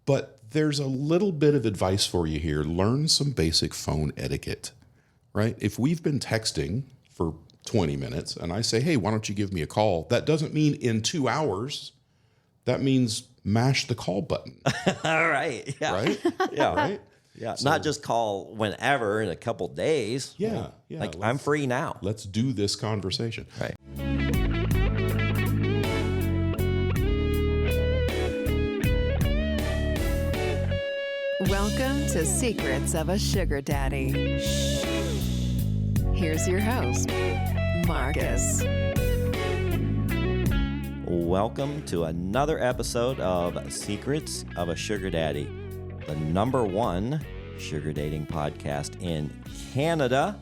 But there's a little bit of advice for you here. Learn some basic phone etiquette, right? If we've been texting for 20 minutes and I say, hey, why don't you give me a call? That doesn't mean in 2 hours. That means mash the call button. All right. Yeah. Right? Yeah. Right? Yeah. So- Not just call whenever in a couple days. Yeah. Like, I'm free now. Let's do this conversation. Right. Welcome to Secrets of a Sugar Daddy. Here's your host, Marcus. Welcome to another episode of Secrets of a Sugar Daddy, the #1 sugar dating podcast in Canada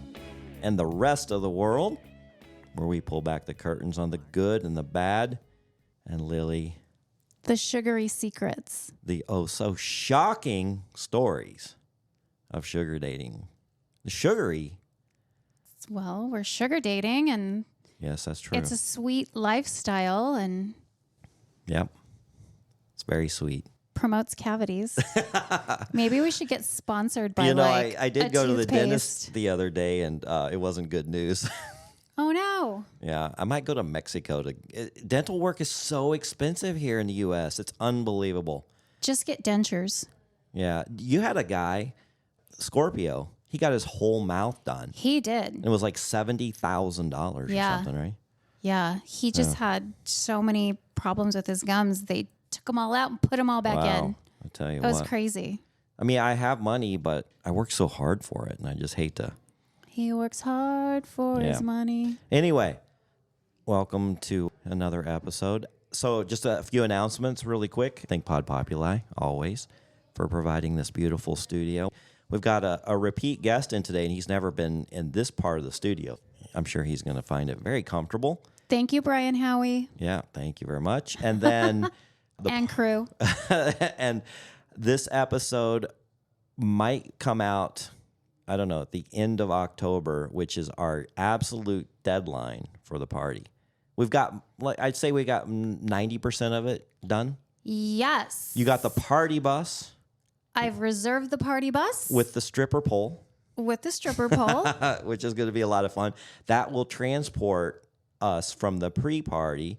and the rest of the world, where we pull back the curtains on the good and the bad. And Lily, the sugary secrets. the so shocking stories of sugar dating. The sugary. Well, we're sugar dating, and Yes, that's true. it's a sweet lifestyle and Yep. It's very sweet. promotes cavities. Maybe we should get sponsored by I did a go to the toothpaste. dentist the other day, and it wasn't good news. Oh no. Yeah, I might go to Mexico. Dental work is so expensive here in the U.S. It's unbelievable. Just get dentures. Yeah, you had a guy, Scorpio. He got his whole mouth done. He did. It was like $70,000 Yeah. or something, right? Yeah. He just had so many problems with his gums. They took them all out and put them all back in. I'll tell you It was what. crazy. I mean, I have money, but I work so hard for it, and I just hate to. He works hard for Yeah. his money. Anyway, welcome to another episode. So just a few announcements really quick. Thank Pod Populi, always, for providing this beautiful studio. We've got a repeat guest in today, and he's never been in this part of the studio. I'm sure he's going to find it very comfortable. Thank you, Brian Howie Yeah, thank you very much. And then, and crew. and this episode might come out, I don't know, at the end of October, which is our absolute deadline for the party. We've got, I'd say we got 90% of it done. Yes. You got the party bus I've reserved the party bus with the stripper pole, with the stripper pole. which is going to be a lot of fun. That will transport us from the pre-party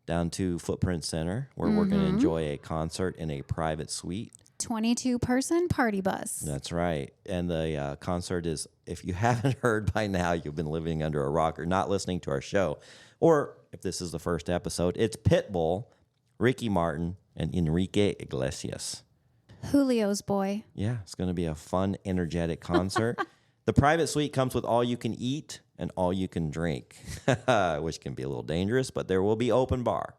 down to Footprint Center, where we're going to enjoy a concert in a private suite. 22-person party bus. That's right. And the concert is, if you haven't heard by now, you've been living under a rock or not listening to our show. Or if this is the first episode, it's Pitbull, Ricky Martin, and Enrique Iglesias. Julio's boy. Yeah, it's going to be a fun, energetic concert. The private suite comes with all you can eat and all you can drink, which can be a little dangerous, but there will be open bar.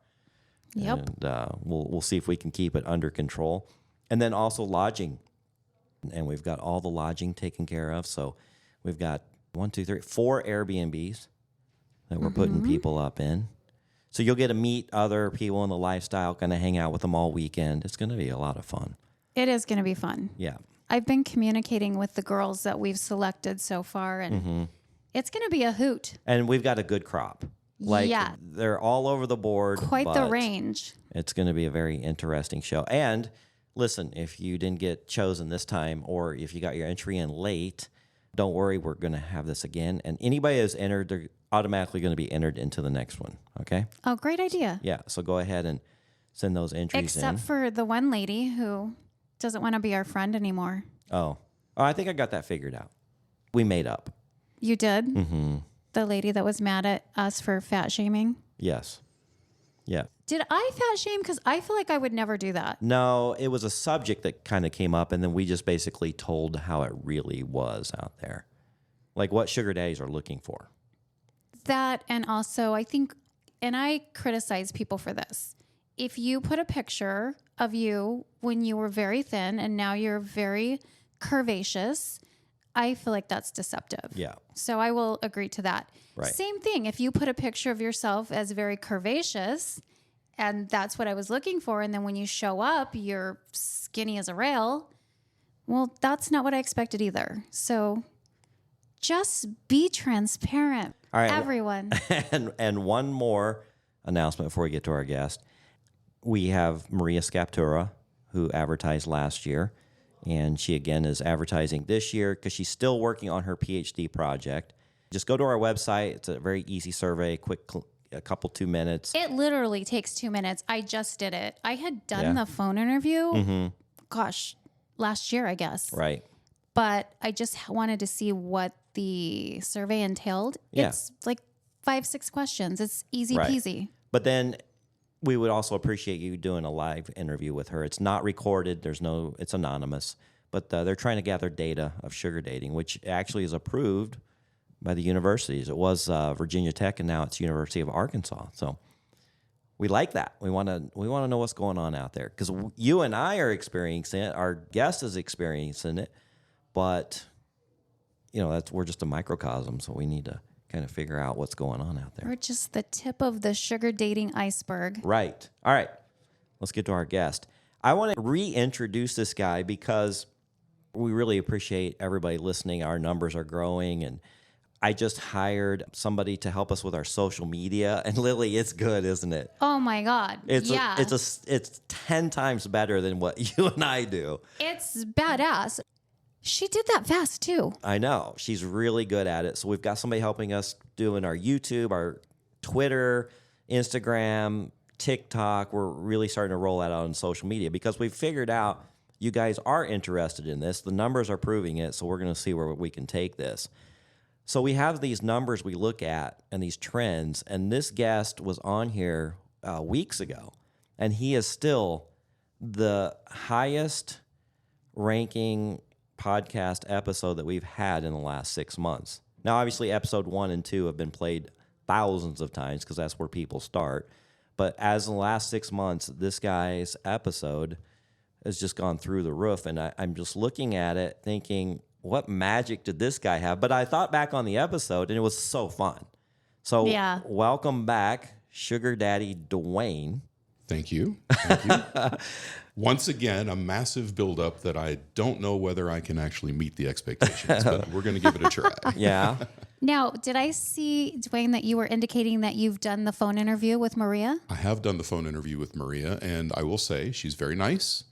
Yep. And we'll see if we can keep it under control. And then also lodging. And we've got all the lodging taken care of. So we've got 4 Airbnbs that we're putting people up in. So you'll get to meet other people in the lifestyle, kind of hang out with them all weekend. It's going to be a lot of fun. It is going to be fun. Yeah. I've been communicating with the girls that we've selected so far, and it's going to be a hoot. And we've got a good crop. Like, Yeah. they're all over the board. Quite the but range. It's going to be a very interesting show. And listen, if you didn't get chosen this time, or if you got your entry in late, don't worry, we're going to have this again. And anybody who's entered, they're automatically going to be entered into the next one. Okay? Oh, great idea. Yeah. So go ahead and send those entries Except for the one lady who doesn't want to be our friend anymore. Oh, I think I got that figured out. We made up. You did? Mm-hmm. The lady that was mad at us for fat shaming? Yes. Yeah. Did I fat shame? Because I feel like I would never do that. No, it was a subject that kind of came up, and then we just basically told how it really was out there. Like what sugar daddies are looking for. That, and also I think, and I criticize people for this. If you put a picture of you when you were very thin and now you're very curvaceous, I feel like that's deceptive. Yeah. So I will agree to that. Right. Same thing. If you put a picture of yourself as very curvaceous, and that's what I was looking for, and then when you show up, you're skinny as a rail, well, that's not what I expected either. So just be transparent, All right. everyone. And one more announcement before we get to our guest. We have Maria Scaptura, who advertised last year. And she, again, is advertising this year because she's still working on her PhD project. Just go to our website. It's a very easy survey, a couple 2 minutes. It literally takes 2 minutes. I just did it. I had done the phone interview, gosh, last year, I guess. Right. But I just wanted to see what the survey entailed. Yeah. It's like 5-6 questions. It's easy Right. peasy. But then we would also appreciate you doing a live interview with her. It's not recorded. It's anonymous. But they're trying to gather data of sugar dating, which actually is approved by the universities. It was Virginia Tech, and now it's University of Arkansas. So we like that. We want to know what's going on out there because you and I are experiencing it. Our guest is experiencing it, but we're just a microcosm, so we need to kind of figure out what's going on out there. We're just the tip of the sugar dating iceberg. Right. All right. Let's get to our guest. I want to reintroduce this guy because we really appreciate everybody listening. Our numbers are growing, and I just hired somebody to help us with our social media. And Lily, it's good, isn't it? Oh my God. It's 10 times better than what you and I do. It's badass. She did that fast too. I know. She's really good at it. So we've got somebody helping us doing our YouTube, our Twitter, Instagram, TikTok. We're really starting to roll that out on social media because we've figured out you guys are interested in this. The numbers are proving it. So we're going to see where we can take this. So we have these numbers we look at and these trends. And this guest was on here weeks ago. And he is still the highest ranking podcast episode that we've had in the last 6 months. Now, obviously, episode 1 and 2 have been played thousands of times because that's where people start. But as in the last 6 months, this guy's episode has just gone through the roof. And I'm just looking at it thinking, what magic did this guy have? But I thought back on the episode, and it was so fun. So welcome back, Sugar Daddy Dwayne. Thank you. Thank you. Once again, a massive buildup that I don't know whether I can actually meet the expectations, but we're going to give it a try. Yeah. Now, did I see, Dwayne, that you were indicating that you've done the phone interview with Maria? I have done the phone interview with Maria, and I will say she's very nice.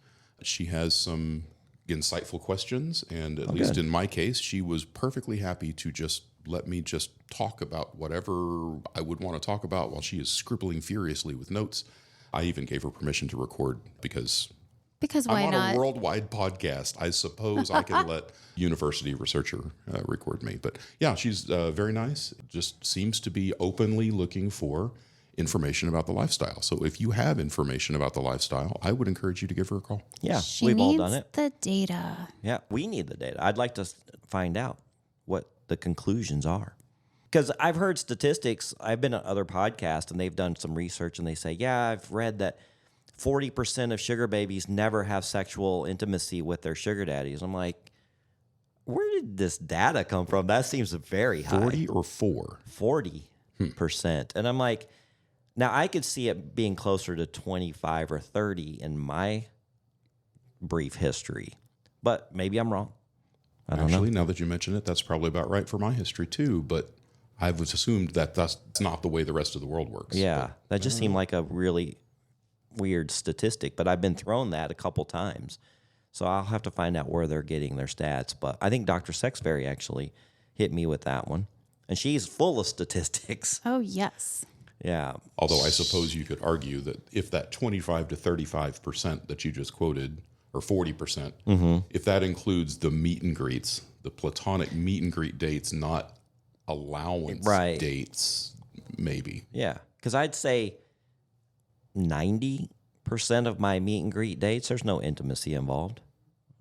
She has some insightful questions, and at least in my case, she was perfectly happy to just let me just talk about whatever I would want to talk about while she is scribbling furiously with notes. I even gave her permission to record because why I'm on not? a worldwide podcast. I suppose I can let university researcher record me. But yeah, she's very nice. Just seems to be openly looking for information about the lifestyle. So if you have information about the lifestyle, I would encourage you to give her a call. Yeah, She we've all needs done it. the data. Yeah, we need the data. I'd like to find out what the conclusions are. Because I've heard statistics. I've been on other podcasts, and they've done some research, and they say, yeah, I've read that 40% of sugar babies never have sexual intimacy with their sugar daddies. I'm like, where did this data come from? That seems very high. 40 or 4? 40%. And I'm like, now I could see it being closer to 25 or 30 in my brief history, but maybe I'm wrong. I don't know. Actually, now that you mention it, that's probably about right for my history too, but I've assumed that that's not the way the rest of the world works. Yeah, that just seemed like a really weird statistic, but I've been thrown that a couple times. So I'll have to find out where they're getting their stats. But I think Dr. Sexberry actually hit me with that one. And she's full of statistics. Oh, yes. Yeah. Although I suppose you could argue that if that 25 to 35% that you just quoted, or 40%, if that includes the meet and greets, the platonic meet and greet dates, not allowance dates, maybe. Yeah. Because I'd say 90% of my meet and greet dates, there's no intimacy involved.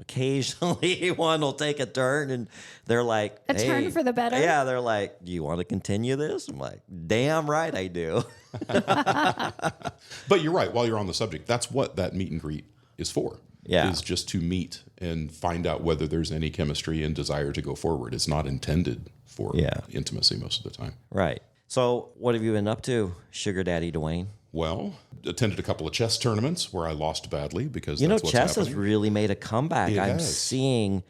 Occasionally one will take a turn and they're like, A turn for the better? Yeah, they're like, do you want to continue this? I'm like, damn right I do. But you're right. While you're on the subject, that's what that meet and greet is for. Yeah. Is just to meet and find out whether there's any chemistry and desire to go forward. It's not intended for intimacy most of the time. Right. So what have you been up to, Sugar Daddy Dwayne? Well, attended a couple of chess tournaments where I lost badly because that's what's chess happening. has really made a comeback. It I'm has. seeing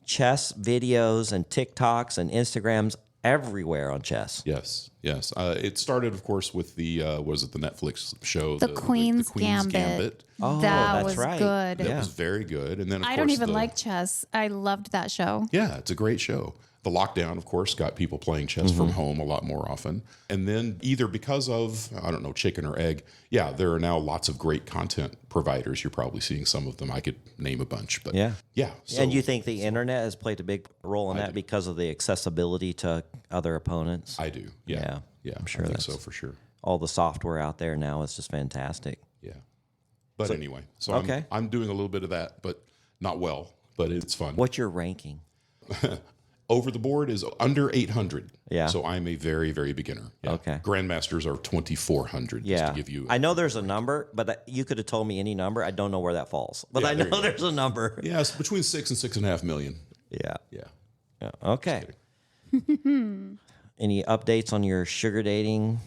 chess videos and TikToks and Instagrams everywhere on chess. Yes, yes. It started, of course, with the was it the Netflix show, The Queen's Gambit. Oh, that that's was right. good. That was very good. And then of I course, don't even like chess. I loved that show. Yeah, it's a great show. The lockdown, of course, got people playing chess from home a lot more often. And then either because of, I don't know, chicken or egg, yeah, there are now lots of great content providers. You're probably seeing some of them. I could name a bunch, but Yeah. yeah. So, And you think the internet has played a big role in that because of the accessibility to other opponents? I do. Yeah. Yeah. I'm sure I think that's so for sure. all the software out there now is just fantastic. Yeah. But anyway, so Okay. I'm doing a little bit of that, but not well, but it's fun. What's your ranking? Over the board is under 800. Yeah. So I'm a very, very beginner. Yeah. Okay. Grandmasters are 2,400. Yeah. Just to give you. I know there's a number, but you could have told me any number. I don't know where that falls, but Yeah, I there you know go. there's a number. Yeah, it's between 6 and 6.5 million. Yeah. Yeah. Okay. Any updates on your sugar dating?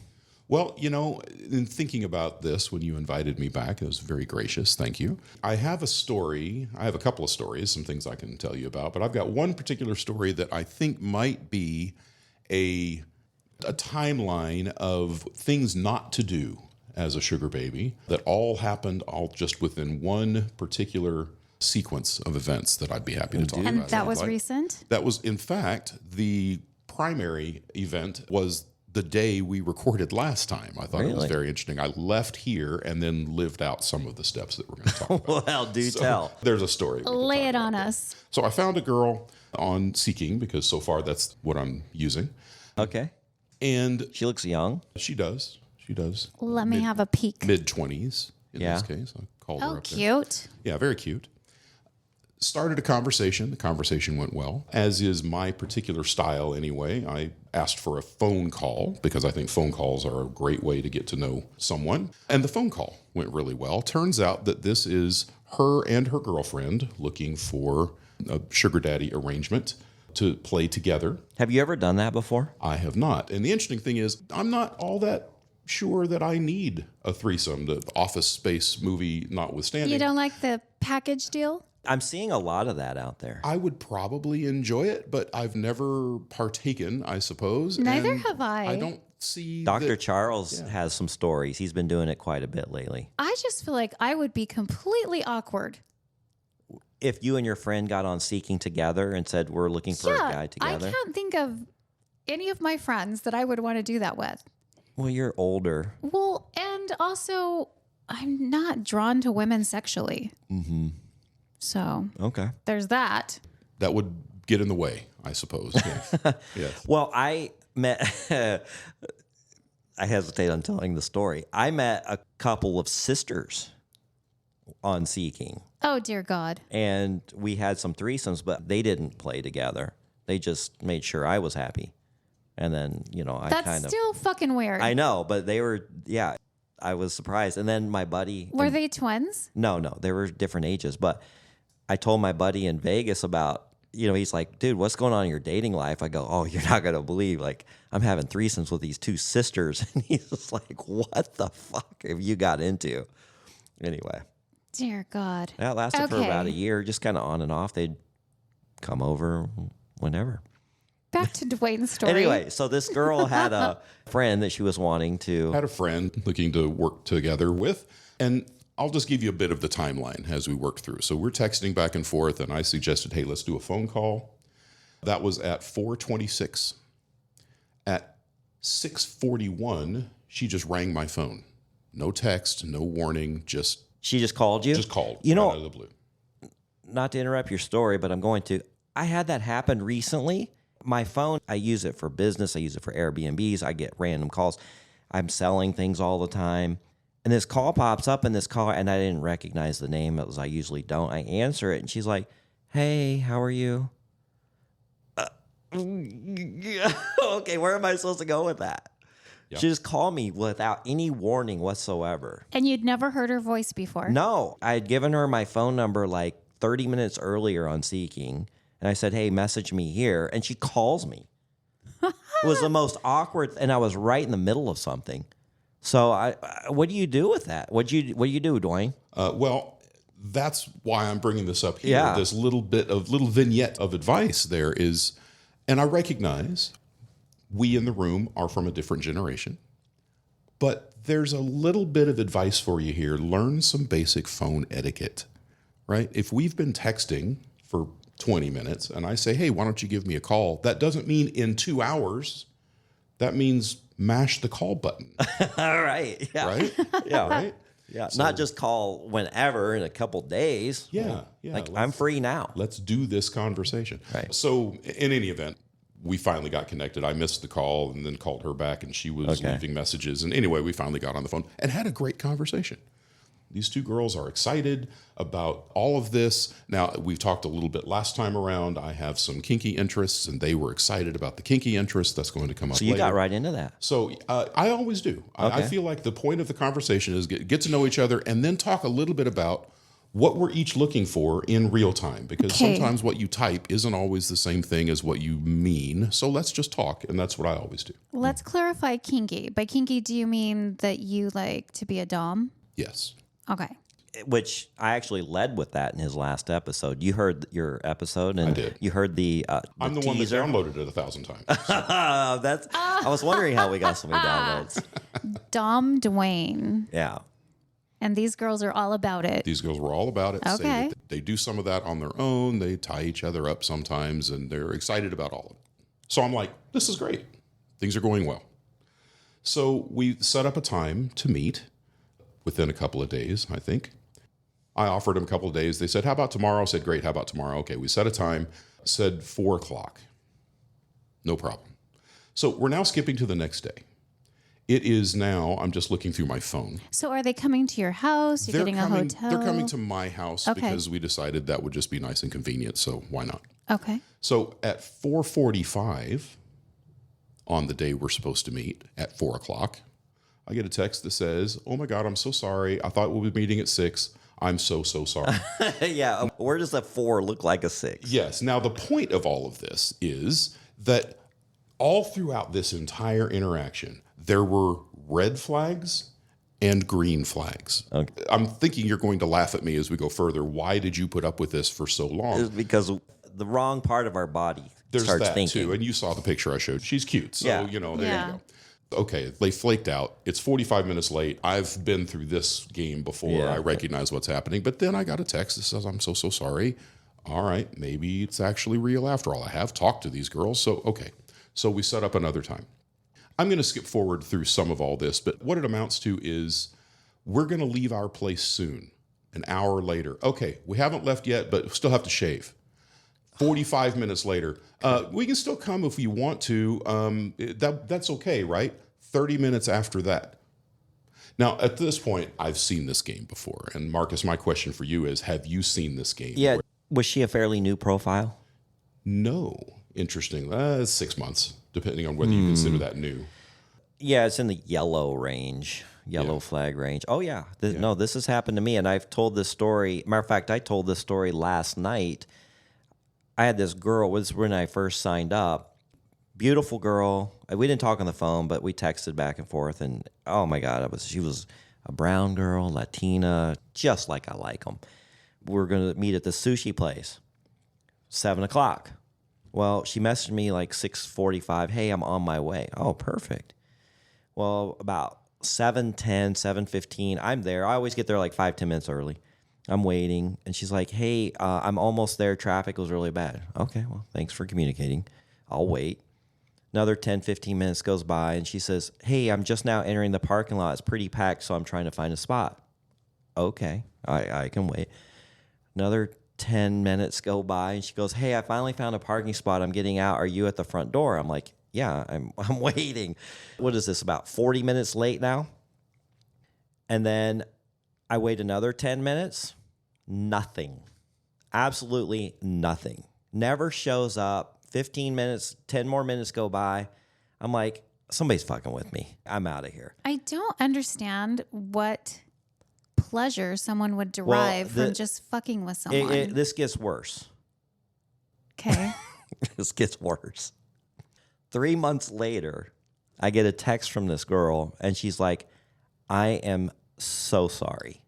Well, you know, in thinking about this when you invited me back, it was very gracious. Thank you. I have a story. I have a couple of stories, some things I can tell you about, but I've got one particular story that I think might be a timeline of things not to do as a sugar baby that all happened all just within one particular sequence of events that I'd be happy to talk about. And if that you'd was like. recent? That was, in fact, the primary event was the day we recorded last time. I thought it was Really? very interesting. I left here and then lived out some of the steps that we're going to talk about. Well, do So, tell. There's a story. we can Lay talk it about on that. us. So I found a girl on Seeking because so far that's what I'm using. Okay. And She looks young. she does. She does. Let me have a peek. Mid-20s in Yeah. this case. I called her Oh, up there. cute. Yeah, very cute. Started a conversation. The conversation went well, as is my particular style anyway. I asked for a phone call because I think phone calls are a great way to get to know someone. And the phone call went really well. Turns out that this is her and her girlfriend looking for a sugar daddy arrangement to play together. Have you ever done that before? I have not. And the interesting thing is, I'm not all that sure that I need a threesome, the Office Space movie notwithstanding. You don't like the package deal? I'm seeing a lot of that out there. I would probably enjoy it, but I've never partaken, I suppose. Neither and have I. I don't see Dr. that- Charles has some stories. He's been doing it quite a bit lately. I just feel like I would be completely awkward. If you and your friend got on Seeking together and said, we're looking for a guy I together. can't think of any of my friends that I would want to do that with. Well, you're older. Well, and also, I'm not drawn to women sexually. Mm-hmm. So Okay. there's that. that would get in the way, I suppose. Yes. Yes. Well, I met, I hesitate on telling the story. I met a couple of sisters on Seeking, Oh, dear God. and we had some threesomes, but they didn't play together. They just made sure I was happy. And then, I That's kind of, still fucking weird. I know, but they were, yeah, I was surprised. And then my buddy, Were they twins? no, they were different ages, but I told my buddy in Vegas about, he's like, dude, what's going on in your dating life? I go, oh, you're not going to believe, like, I'm having threesomes with these two sisters. And he's just like, what the fuck have you got into? Anyway, Dear God. that lasted for Okay. about a year, just kind of on and off. They'd come over whenever. Back to Dwayne's story. Anyway, so this girl had a friend that she was wanting to. Had a friend looking to work together with, and I'll just give you a bit of the timeline as we work through. So we're texting back and forth, and I suggested, hey, let's do a phone call. That was at 4:26. At 6:41, she just rang my phone. No text, no warning, just She just called you? called You know, out of the blue. not to interrupt your story, but I'm going to. I had that happen recently. My phone, I use it for business. I use it for Airbnbs. I get random calls. I'm selling things all the time. And this call pops up in this call, and I didn't recognize the name as I usually don't. I answer it, and she's like, hey, how are you? Okay, where am I supposed to go with that? Yeah. She just called me without any warning whatsoever. And you'd never heard her voice before. No, I had given her my phone number like 30 minutes earlier on Seeking, and I said, hey, message me here, and she calls me. It was the most awkward, and I was right in the middle of something. So what do you do with that? What do you do, Dwayne? Well, that's why I'm bringing this up here. Yeah. This little vignette of advice there is, and I recognize We in the room are from a different generation. But there's a little bit of advice for you here. Learn some basic phone etiquette, right? If we've been texting for 20 minutes and I say, hey, why don't you give me a call? That doesn't mean in 2 hours. That means mash the call button. All right. Yeah. Right? Yeah. Right? Yeah. Not just call whenever in a couple days. Yeah. Like I'm free now. Let's do this conversation. Right. So in any event, we finally got connected. I missed the call and then called her back and she was leaving messages. And anyway, we finally got on the phone and had a great conversation. These two girls are excited about all of this. Now, we've talked a little bit last time around. I have some kinky interests, and they were excited about the kinky interest that's going to come up So you later. got right into that. So I always do. I feel like the point of the conversation is get to know each other and then talk a little bit about what we're each looking for in real time. Because sometimes what you type isn't always the same thing as what you mean. So let's just talk, and that's what I always do. Let's clarify kinky. By kinky, do you mean that you like to be a dom? Yes. Okay. Which I actually led with that in his last episode. You heard your episode, and I did. You heard the I'm the teaser. one that downloaded it 1,000 times. I was wondering how we got so many downloads. Dom Dwayne. Yeah. And these girls are all about it. These girls were all about it. Say Okay. that they do some of that on their own. They tie each other up sometimes, and they're excited about all of it. So I'm like, this is great. Things are going well. So we set up a time to meet within a couple of days, I think. I offered them a couple of days. They said, how about tomorrow? I said, great. How about tomorrow? Okay, we set a time, said 4 o'clock. No problem. So we're now skipping to the next day. It is now, I'm just looking through my phone. So are they coming to your house? You're getting a hotel? They're coming to my house Okay. because we decided that would just be nice and convenient, so why not? Okay. So at 4:45 on the day we're supposed to meet at 4 o'clock, I get a text that says, oh my God, I'm so sorry. I thought we'll be meeting at 6. I'm so sorry. Yeah. Where does a 4 look like a 6? Yes. Now, the point of all of this is that all throughout this entire interaction, there were red flags and green flags. Okay. I'm thinking you're going to laugh at me as we go further. Why did you put up with this for so long? It's because the wrong part of our body There's starts that thinking. too. And you saw the picture I showed. She's cute. So, Yeah. there you Yeah. go. Okay, they flaked out. It's 45 minutes late. I've been through this game before. Yeah. I recognize what's happening. But then I got a text that says, I'm so sorry. All right, maybe it's actually real after all. I have talked to these girls. So, okay. So we set up another time. I'm going to skip forward through some of all this, but what it amounts to is we're going to leave our place soon, an hour later. Okay, we haven't left yet, but still have to shave. 45 minutes later, we can still come if you want to. That's okay, right? 30 minutes after that. Now, at this point, I've seen this game before. And Marcus, my question for you is, have you seen this game? Yeah. Was she a fairly new profile? No. Interesting. 6 months, depending on whether you consider that new. Yeah, it's in the yellow range, flag range. Oh, yeah. No, this has happened to me, and I've told this story. Matter of fact, I told this story last night. I had this girl, was when I first signed up. Beautiful girl. We didn't talk on the phone, but we texted back and forth, and oh, my God, she was a brown girl, Latina, just like I like them. We're going to meet at the sushi place, 7 o'clock. Well, she messaged me like 6:45. Hey, I'm on my way. Oh, perfect. Well, about 7:10, 7:15, I'm there. I always get there like 5-10 minutes early. I'm waiting, and she's like, hey, I'm almost there. Traffic was really bad. Okay, well, thanks for communicating. I'll wait. Another 10-15 minutes goes by, and she says, hey, I'm just now entering the parking lot. It's pretty packed, so I'm trying to find a spot. Okay, I can wait. Another 10 minutes go by, and she goes, hey, I finally found a parking spot. I'm getting out. Are you at the front door? I'm like, yeah, I'm waiting. What is this, about 40 minutes late now? And then I wait another 10 minutes. Nothing. Absolutely nothing. Never shows up. 15 minutes, 10 more minutes go by. I'm like, somebody's fucking with me. I'm out of here. I don't understand what pleasure someone would derive from just fucking with someone. This gets worse. Okay. This gets worse. 3 months later, I get a text from this girl, and she's like, I am so sorry.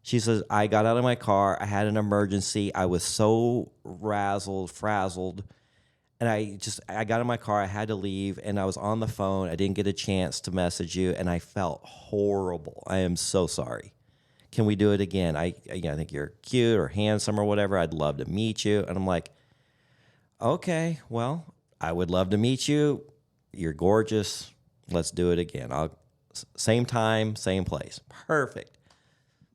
She says, I got out of my car. I had an emergency. I was so frazzled. And I got in my car. I had to leave, and I was on the phone. I didn't get a chance to message you, and I felt horrible. I am so sorry. Can we do it again? I think you're cute or handsome or whatever. I'd love to meet you. And I'm like, okay, well, I would love to meet you. You're gorgeous. Let's do it again. Same time, same place. Perfect.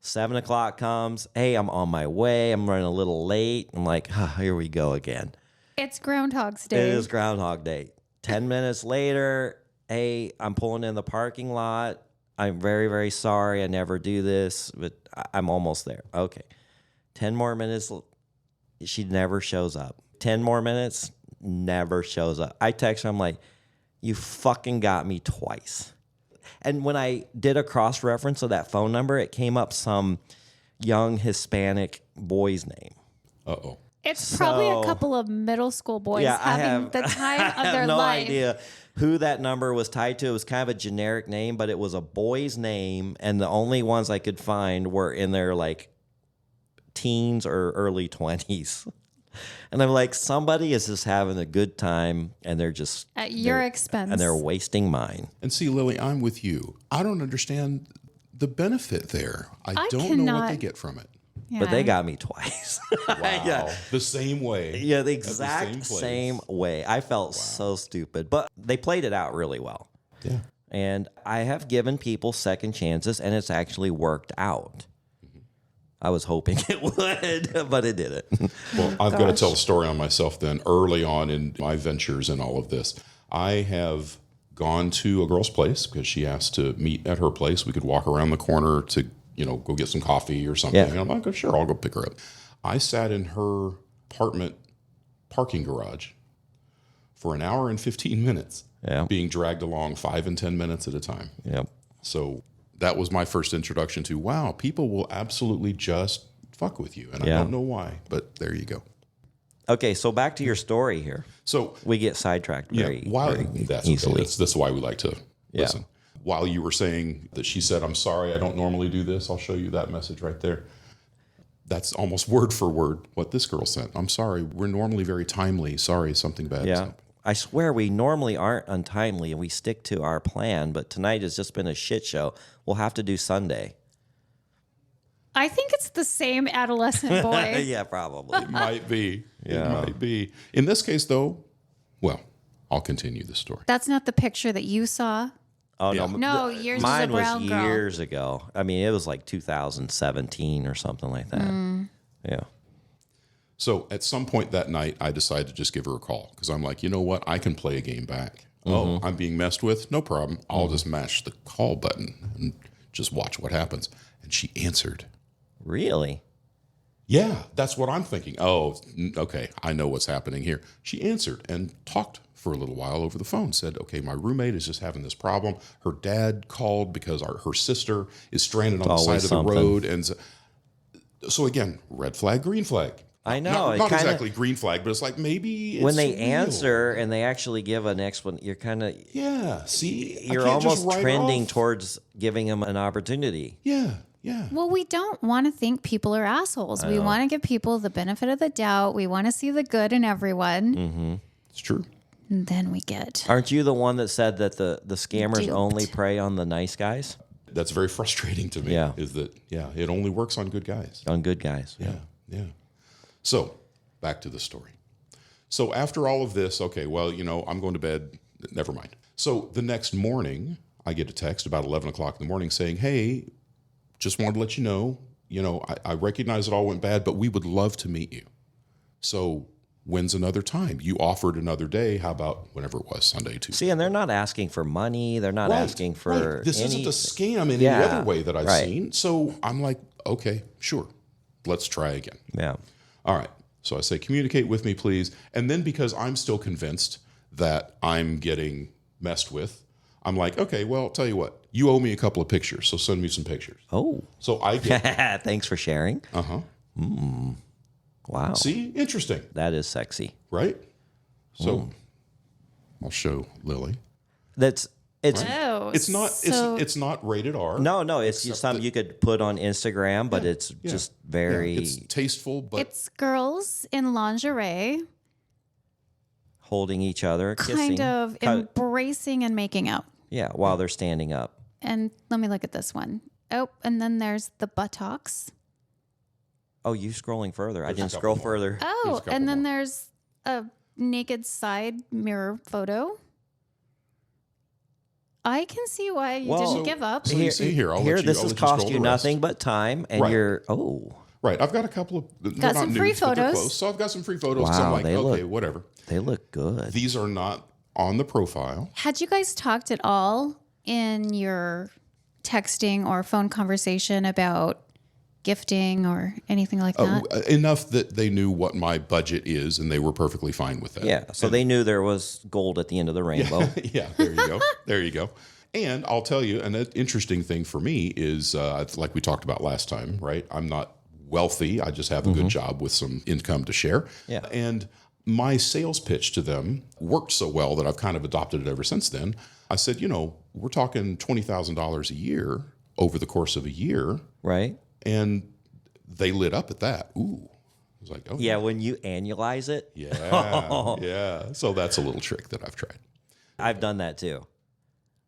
7 o'clock comes. Hey, I'm on my way. I'm running a little late. I'm like, here we go again. It's Groundhog's Day. It is Groundhog Day. 10 minutes later, hey, I'm pulling in the parking lot. I'm very, very sorry. I never do this, but I'm almost there. Okay. 10 more minutes. She never shows up. 10 more minutes, never shows up. I text her. I'm like, you fucking got me twice. And when I did a cross-reference of that phone number, it came up some young Hispanic boy's name. Uh-oh. It's probably a couple of middle school boys having the time of their no life. idea who that number was tied to. It was kind of a generic name, but it was a boy's name, and the only ones I could find were in their like teens or early 20s. And I'm like, somebody is just having a good time, and they're just At your expense. and they're wasting mine. And see, Lily, I'm with you. I don't understand the benefit there. I don't know what they get from it. Yeah. But they got me twice. Wow. Yeah. The same way. Yeah, the At the exact place. same way. I felt so stupid, but they played it out really well. Yeah. And I have given people second chances, and it's actually worked out. I was hoping it would, but it didn't. Well, I've got to tell a story on myself then. Early on in my ventures and all of this, I have gone to a girl's place because she asked to meet at her place. We could walk around the corner to, go get some coffee or something. Yeah. And I'm like, oh, sure, I'll go pick her up. I sat in her apartment parking garage for an hour and 15 minutes, being dragged along 5 and 10 minutes at a time. Yep. So that was my first introduction to, wow, people will absolutely just fuck with you. And I don't know why, but there you go. Okay, so back to your story here. So We get sidetracked very, very that's easily. Okay. That's why we like to listen. While you were saying that she said, I'm sorry, I don't normally do this, I'll show you that message right there. That's almost word for word what this girl sent. I'm sorry, we're normally very timely. Sorry, something bad has happened. I swear we normally aren't untimely and we stick to our plan, but tonight has just been a shit show. We'll have to do Sunday. I think it's the same adolescent boy. Yeah, probably. It might be. Yeah. It might be. In this case, though, well, I'll continue the story. That's not the picture that you saw. Oh, Yeah. No, yours mine was a brown was girl. years ago. I mean, it was like 2017 or something like that. Yeah. So at some point that night, I decided to just give her a call because I'm like, you know what? I can play a game back. Oh, I'm being messed with? No problem. I'll just mash the call button and just watch what happens. And she answered. Really? Yeah, that's what I'm thinking. Oh, okay. I know what's happening here. She answered and talked for a little while over the phone. Said, okay, my roommate is just having this problem. Her dad called because her sister is stranded on the side of the road. And so again, red flag, green flag. I know. Not exactly green flag, but it's like maybe it's When they real. answer and they actually give an explanation, you're kind of Yeah, see? I you're can't just almost write it trending off. towards giving them an opportunity. Yeah, yeah. Well, we don't want to think people are assholes. We want to give people the benefit of the doubt. We want to see the good in everyone. It's true. And then we get. Aren't you the one that said that the scammers Duped. only prey on the nice guys? That's very frustrating to me. Yeah. Is that, it only works on good guys. On good guys. Yeah. So back to the story. So after all of this, okay, well, I'm going to bed. Never mind. So the next morning, I get a text about 11 o'clock in the morning saying, hey, just wanted to let you know, I recognize it all went bad, but we would love to meet you. So when's another time? You offered another day. How about whenever it was, Sunday, Tuesday? See, and they're not asking for money. They're not asking for Right. This any, isn't a scam in any Yeah, other way that I've right. seen. So I'm like, okay, sure. Let's try again. Yeah. All right. So I say, communicate with me, please. And then because I'm still convinced that I'm getting messed with, I'm like, okay, well, I'll tell you what. You owe me a couple of pictures, so send me some pictures. Oh. So I get, Thanks for sharing. uh-huh. Wow. See? Interesting, That is sexy. right? So I'll show Lily. It's Oh, It's not so it's not rated R. no, it's just something you could put on Instagram, but it's just very It's tasteful, but it's girls in lingerie. holding each other, kissing. kind of embracing and making out. Yeah, while they're standing up. And let me look at this one. Oh, and then there's the buttocks. Oh, you scrolling further. I didn't a scroll couple more. further. Oh, There's a couple and then more. there's a naked side mirror photo. I can see why you didn't give up. So you see here, I'll let you- this I'll has let you cost scroll you the rest. nothing but time, and Right. you're Right. I've got a couple of they're Got not some free nudes, but they're photos. close. So I've got some free photos. 'cause Wow, I'm like, they okay, look- whatever. they look good. These are not on the profile. Had you guys talked at all in your texting or phone conversation about gifting or anything like that? Enough that they knew what my budget is, and they were perfectly fine with that. Yeah, so they knew there was gold at the end of the rainbow. Yeah, there you go. There you go. And I'll tell you, an interesting thing for me is like we talked about last time, right? I'm not wealthy. I just have a good job with some income to share. Yeah. And my sales pitch to them worked so well that I've kind of adopted it ever since then. I said, we're talking $20,000 a year over the course of a year. Right? And they lit up at that. Ooh. I was like, oh, Yeah, when you annualize it, yeah. Yeah. So that's a little trick that I've tried. I've done that too.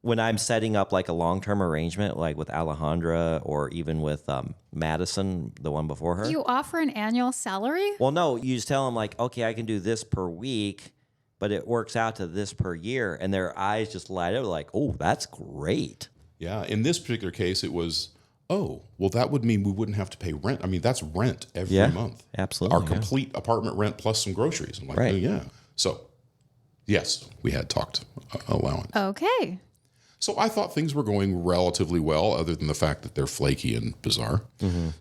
When I'm setting up like a long-term arrangement, like with Alejandra or even with Madison, the one before her. You offer an annual salary? Well, no, you just tell them like, okay, I can do this per week, but it works out to this per year. And their eyes just light up like, oh, that's great. Yeah. In this particular case, it was, oh, well, that would mean we wouldn't have to pay rent. I mean, that's rent every month. Absolutely, Our yeah. complete apartment rent plus some groceries. I'm like, Right. oh, yeah. So, yes, we had talked allowance. Okay. So I thought things were going relatively well, other than the fact that they're flaky and bizarre.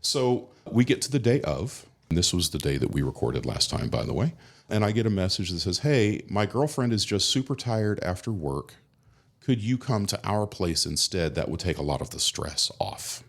So we get to the day of, and this was the day that we recorded last time, by the way, and I get a message that says, hey, my girlfriend is just super tired after work. Could you come to our place instead? That would take a lot of the stress off.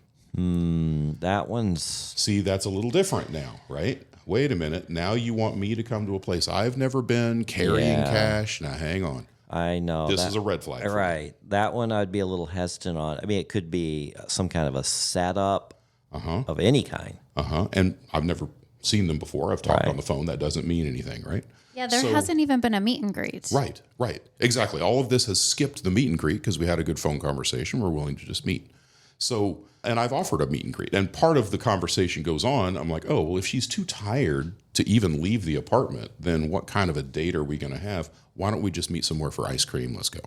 That one's See, that's a little different now, right? Wait a minute. Now you want me to come to a place I've never been, carrying Yeah. cash. Now, hang on. I know. This is a red flag for me. Right. That one I'd be a little hesitant on. I mean, it could be some kind of a setup of any kind. And I've never seen them before. I've talked Right. on the phone. That doesn't mean anything, right? Yeah, there So- hasn't even been a meet and greet. Right. Exactly. All of this has skipped the meet and greet because we had a good phone conversation. We're willing to just meet. So, and I've offered a meet and greet. And part of the conversation goes on. I'm like, oh, well, if she's too tired to even leave the apartment, then what kind of a date are we going to have? Why don't we just meet somewhere for ice cream? Let's go.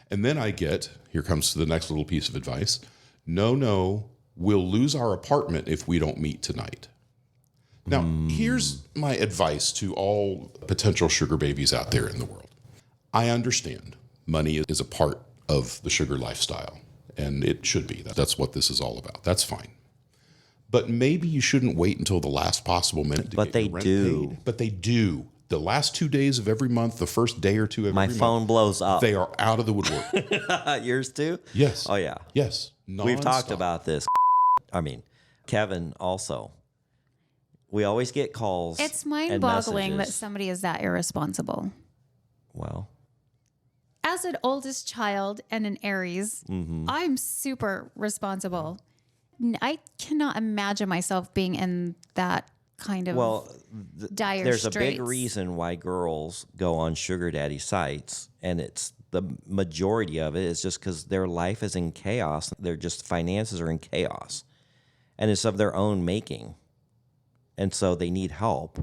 And then I get, here comes the next little piece of advice. No, we'll lose our apartment if we don't meet tonight. Now, here's my advice to all potential sugar babies out there in the world. I understand money is a part of the sugar lifestyle, and it should be. That's what this is all about. That's fine. But maybe you shouldn't wait until the last possible minute to But get they your rent do. paid. But they do. The last 2 days of every month, the first day or two of My every phone month, blows up. they are out of the woodwork. Yours too? Yes. Oh, yeah. Yes. We've talked Nonstop. about this. I mean, Kevin also. We always get calls. It's and mind-boggling that messages. somebody is that irresponsible. Well, As an oldest child and an Aries, I'm super responsible. I cannot imagine myself being in that kind of dire there's a straits. big reason why girls go on sugar daddy sites, and it's the majority of it is just because their life is in chaos. Their just finances are in chaos, and it's of their own making, and so they need help.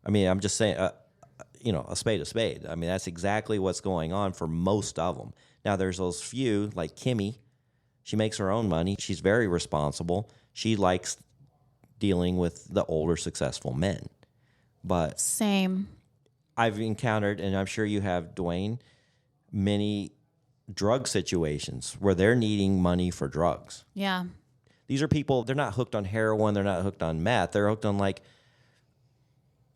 I mean, I'm just saying, a spade a spade. I mean, that's exactly what's going on for most of them. Now, there's those few like Kimmy. She makes her own money. She's very responsible. She likes dealing with the older, successful men. But Same. I've encountered, and I'm sure you have, Dwayne, many drug situations where they're needing money for drugs. Yeah. These are people, they're not hooked on heroin, they're not hooked on meth, they're hooked on like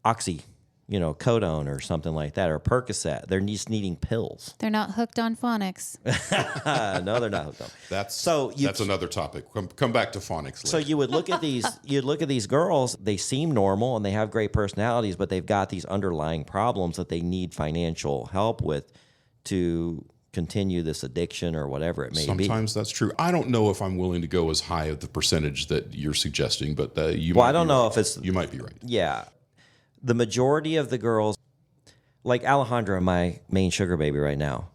codone or something like that, or Percocet. They're just needing pills. They're not hooked on phonics. No, they're not hooked on. That's that's another topic. Come back to phonics later. So you would look at these girls, they seem normal and they have great personalities, but they've got these underlying problems that they need financial help with to continue this addiction or whatever it may be. Sometimes that's true. I don't know if I'm willing to go as high of the percentage that you're suggesting, but you. Well, might I don't be know right. if it's You might be right. Yeah. The majority of the girls, like Alejandra, my main sugar baby right now,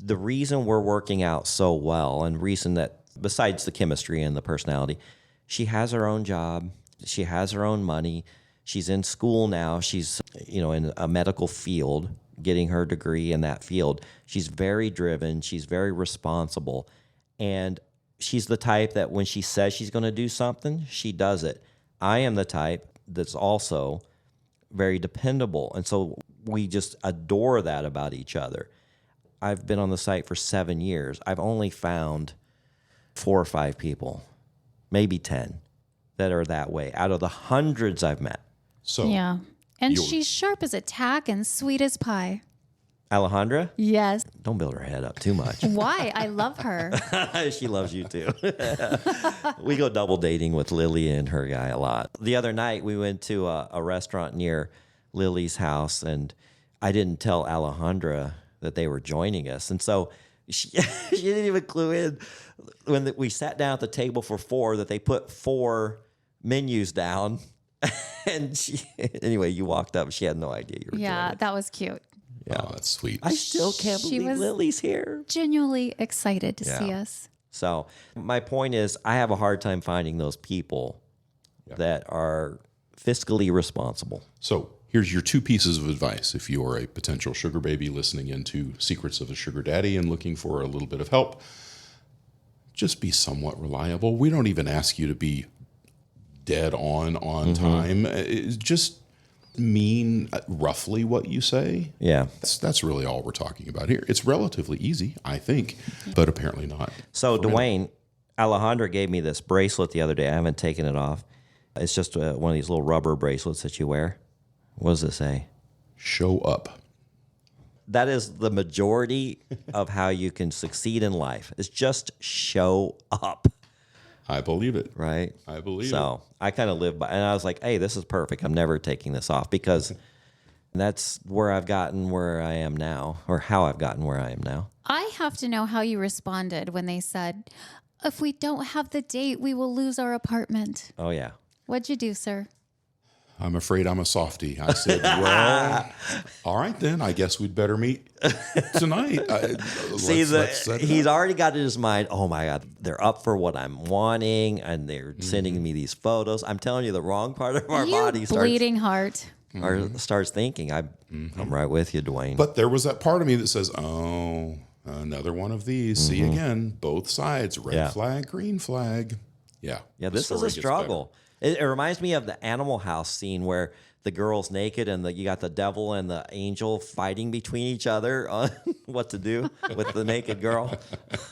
the reason we're working out so well and reason that besides the chemistry and the personality, she has her own job. She has her own money. She's in school now. She's, in a medical field, getting her degree in that field. She's very driven. She's very responsible. And she's the type that when she says she's going to do something, she does it. I am the type that's also very dependable. And so we just adore that about each other. I've been on the site for 7 years. I've only found 4 or 5 people, maybe 10, that are that way out of the hundreds I've met. So Yeah. And she's sharp as a tack and sweet as pie. Alejandra, Yes. don't build her head up too much. Why? I love her. She loves you too. We go double dating with Lily and her guy a lot. The other night we went to a restaurant near Lily's house, and I didn't tell Alejandra that they were joining us. And so she didn't even clue in when we sat down at the table for 4 that they put 4 menus down. And anyway, you walked up. She had no idea you were Yeah, joining. that was cute. Yeah. Oh, that's sweet. I still can't She believe was- Lily's here. Genuinely excited to see Yeah. us. So my point is, I have a hard time finding those people that are fiscally responsible. So here's your 2 pieces of advice. If you are a potential sugar baby listening into Secrets of a Sugar Daddy and looking for a little bit of help, just be somewhat reliable. We don't even ask you to be dead on time. Just mean roughly what you say. Yeah. That's really all we're talking about here. It's relatively easy, I think, but apparently not. So Dwayne, Alejandra gave me this bracelet the other day. I haven't taken it off. It's just one of these little rubber bracelets that you wear. What does it say? Show up. That is the majority of how you can succeed in life. It's just show up, I believe it. right? I believe it. So I kind of live by, and I was like, hey, this is perfect. I'm never taking this off because that's where I've gotten where I am now, or how I've gotten where I am now. I have to know how you responded when they said, if we don't have the date, we will lose our apartment. Oh, yeah. What'd you do, sir? I'm afraid I'm a softie. I said, well, all right then. I guess we'd better meet tonight. See, let's set it he's up. already got in his mind, oh my God, they're up for what I'm wanting, and they're sending me these photos. I'm telling you, the wrong part of our You body bleeding heart. starts thinking. I'm right with you, Dwayne. But there was that part of me that says, oh, another one of these. See again, both sides, red Yeah. flag, green flag. Yeah. Yeah, the this is story a gets struggle. It reminds me of the Animal House scene where the girl's naked and you got the devil and the angel fighting between each other on what to do with the naked girl. better.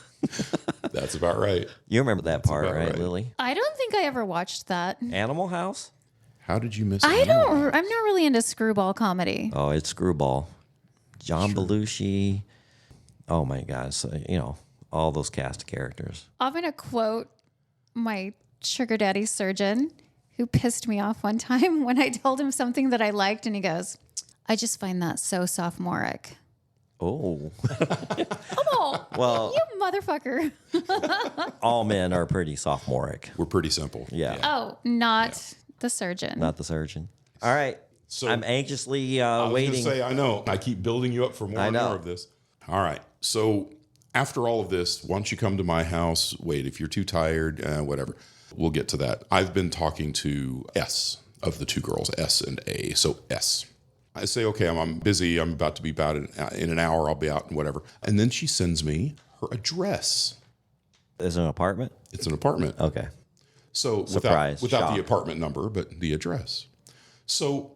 That's about right. You remember that part, about right, right. Lily? I don't think I ever watched that. Animal House? How did you miss I Animal don't. House? I'm not really into screwball comedy. Oh, it's Screwball. John Belushi. Oh my God. So, all those cast of characters. I'm going to quote my sugar daddy surgeon who pissed me off one time when I told him something that I liked, and he goes, I just find that so sophomoric. Oh. Oh, Well, you motherfucker. all men are pretty sophomoric. We're pretty simple. Yeah. Oh, not the surgeon. Not the surgeon. All right. So I'm anxiously I was waiting. gonna say, I know. I keep building you up for more I and know. more of this. All right. So after all of this, once you come to my house, wait, if you're too tired, whatever, we'll get to that. I've been talking to S of the 2 girls, S and A. So S. I say, okay, I'm busy. I'm about to be about in an hour. I'll be out and whatever. And then she sends me her address. Is it an apartment? It's an apartment. Okay. So Surprise, without the shock. apartment number, but the address. So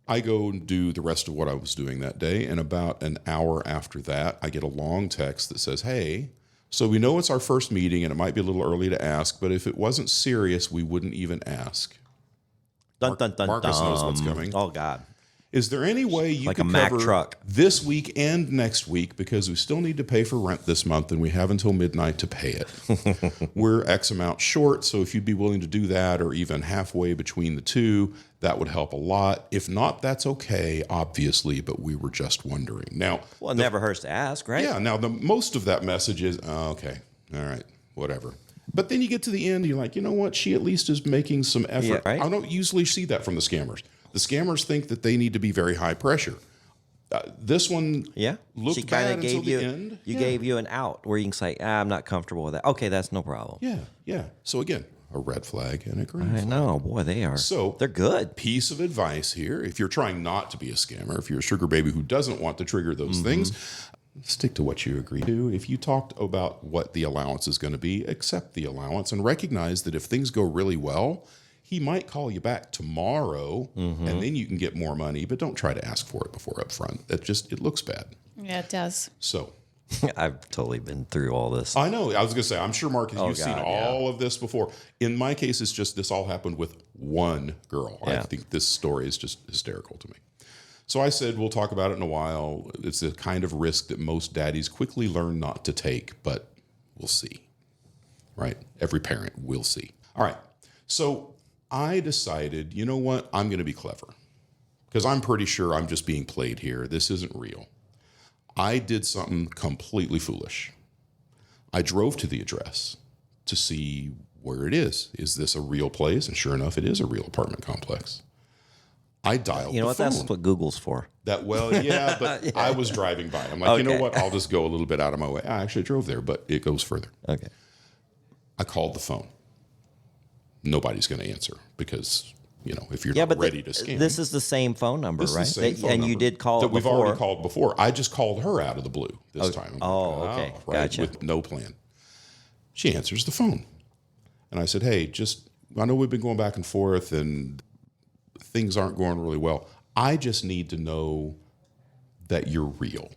I go and do the rest of what I was doing that day. And about an hour after that, I get a long text that says, hey, so we know it's our first meeting and it might be a little early to ask, but if it wasn't serious, we wouldn't even ask. Dun, dun, dun, Marcus dun. knows what's coming. Oh, God. Is there any way you Like could a Mack cover truck. this week and next week, because we still need to pay for rent this month and we have until midnight to pay it? We're X amount short, so if you'd be willing to do that or even halfway between the two, that would help a lot. If not, that's okay, obviously, but we were just wondering. Now, Well, it never hurts to ask, right? yeah, now the most of that message is, okay, all right, whatever. But then you get to the end, you're like, you know what? She at least is making some effort. Yeah, right. I don't usually see that from the scammers. The scammers think that they need to be very high pressure. This one Yeah. looked She bad kinda until gave the you end. gave you an out where you can say, I'm not comfortable with that. Okay, that's no problem. Yeah. So again, a red flag and a green I flag. know, boy, they are. So they're good. Piece of advice here: if you're trying not to be a scammer, if you're a sugar baby who doesn't want to trigger those things, stick to what you agree to. If you talked about what the allowance is going to be, accept the allowance and recognize that if things go really well, he might call you back tomorrow and then you can get more money, but don't try to ask for it before up front. It looks bad. Yeah, it does. So I've totally been through all this. I know. I was going to say, I'm sure, Marcus, you've seen God, all of this before. In my case, it's just this all happened with one girl. I Yeah. think this story is just hysterical to me. So I said, we'll talk about it in a while. It's the kind of risk that most daddies quickly learn not to take, but we'll see. Right? Every parent will see. All right. So I decided, you know what? I'm going to be clever because I'm pretty sure I'm just being played here. This isn't real. I did something completely foolish. I drove to the address to see where it is. Is this a real place? And sure enough, it is a real apartment complex. I dialed You know the what? phone. That's what Google's for. But I was driving by. I'm like, you know Okay. what? I'll just go a little bit out of my way. I actually drove there, but it goes further. Okay. I called the phone. Nobody's going to answer because, if you're Yeah, not but ready to scam. this is the same phone number, This is right? the same phone and you number did call that it we've before. already called before. I just called her out of the blue this time. I'm okay. Gotcha. With no plan. She answers the phone. And I said, hey, I know we've been going back and forth and things aren't going really well. I just need to know that you're real.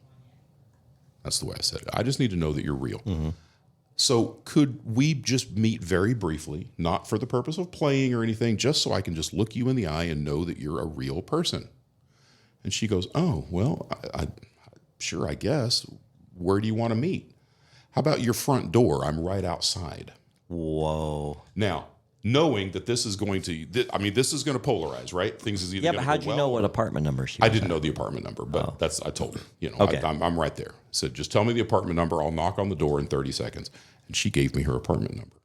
That's the way I said it. I just need to know that you're real. So could we just meet very briefly, not for the purpose of playing or anything, just so I can just look you in the eye and know that you're a real person? And she goes, oh, well, sure, I guess. Where do you want to meet? How about your front door? I'm right outside. Whoa. Now, knowing that this is going to, this is going to polarize, right? Things is either Yeah, going but to how'd go you well know what or- apartment number she was I didn't at? know the apartment number, but I told her, Okay. I'm right there. Said, just tell me the apartment number. I'll knock on the door in 30 seconds. And she gave me her apartment number.